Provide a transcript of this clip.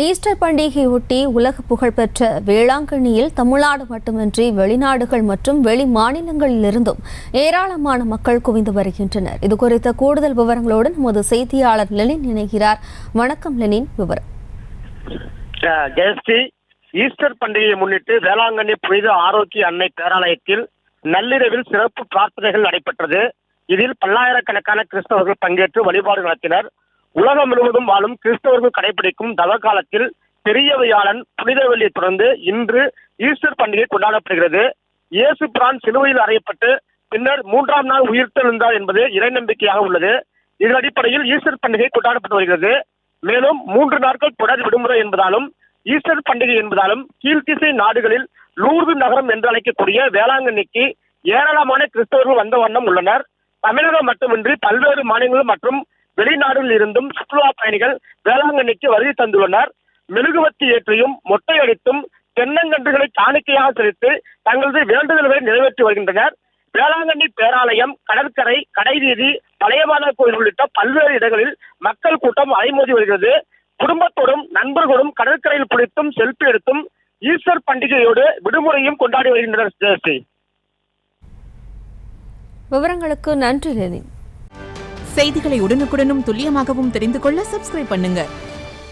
Easter பண்டிகையொட்டி உலக புகழ்பெற்ற வேளாங்கண்ணியில் தமிழ்நாடு மட்டுமின்றி வெளிநாடுகள் மற்றும் வெளி மாநிலங்களிலிருந்தும் ஏராளமான மக்கள் குவிந்து வருகின்றனர். இதுகுறித்த கூடுதல் விவரங்களோடு நமது செய்தியாளர் லெனின் இணைகிறார். வணக்கம் லெனின், விவரம். ஜெயஸ்ரீ, ஈஸ்டர் பண்டிகையை முன்னிட்டு வேளாங்கண்ணி புனித ஆரோக்கிய அன்னை பேராலயத்தில் நள்ளிரவில் சிறப்பு பிரார்த்தனைகள் நடைபெற்றது. இதில் பல்லாயிரக்கணக்கான கிறிஸ்தவர்கள் பங்கேற்று வழிபாடு நடத்தினர். உலகம் முழுவதும் வாழும் கிறிஸ்தவர்கள் கடைபிடிக்கும் தவ காலத்தில் பெரிய வியாழன் புனித வெள்ளியை தொடர்ந்து இன்று ஈஸ்டர் பண்டிகை கொண்டாடப்படுகிறது. இயேசு பிரான் சிலுவையில் அறையப்பட்டு பின்னர் 3ஆம் நாள் உயிர்த்தெழுந்தார் என்பது இறை நம்பிக்கையாக உள்ளது. இதன் அடிப்படையில் ஈஸ்டர் பண்டிகை கொண்டாடப்பட்டு வருகிறது. மேலும் 3 நாட்கள் தொடர் விடுமுறை என்பதாலும் ஈஸ்டர் பண்டிகை என்பதாலும் கீழ்த்திசை நாடுகளில் லூர்து நகரம் என்று அழைக்கக்கூடிய வேளாங்கண்ணிக்கு ஏராளமான கிறிஸ்தவர்கள் வந்த வண்ணம் உள்ளனர். தமிழகம் மட்டுமின்றி பல்வேறு மாநிலங்கள் மற்றும் வெளிநாடுகளில் இருந்தும் சுற்றுலா பயணிகள் வேளாங்கண்ணிக்கு வருகை தந்துள்ளனர். மெழுகுவர்த்தி ஏற்றியும் மொட்டை அடித்தும் தென்னங்கன்றுகளை காணிக்கையாக செலுத்தி தங்களது வேண்டுதல்களை நிறைவேற்றி வருகின்றனர். வேளாங்கண்ணி பேராலயம், கடற்கரை, கடைவீதி, பழையமான கோயில் உள்ளிட்ட பல்வேறு இடங்களில் மக்கள் கூட்டம் அலைமோதி வருகிறது. குடும்பத்தோடும் நண்பர்களும் கடற்கரையில் குளித்தும் செல்ஃபி எடுத்தும் ஈஸ்டர் பண்டிகையோடு விடுமுறையும் கொண்டாடி வருகின்றனர். ஜெயஸ்ரீ, விவரங்களுக்கு நன்றி லெனின். செய்திகளை உடனுக்குடனும் துல்லியமாகவும் தெரிந்து கொள்ள சப்ஸ்கிரைப் பண்ணுங்க.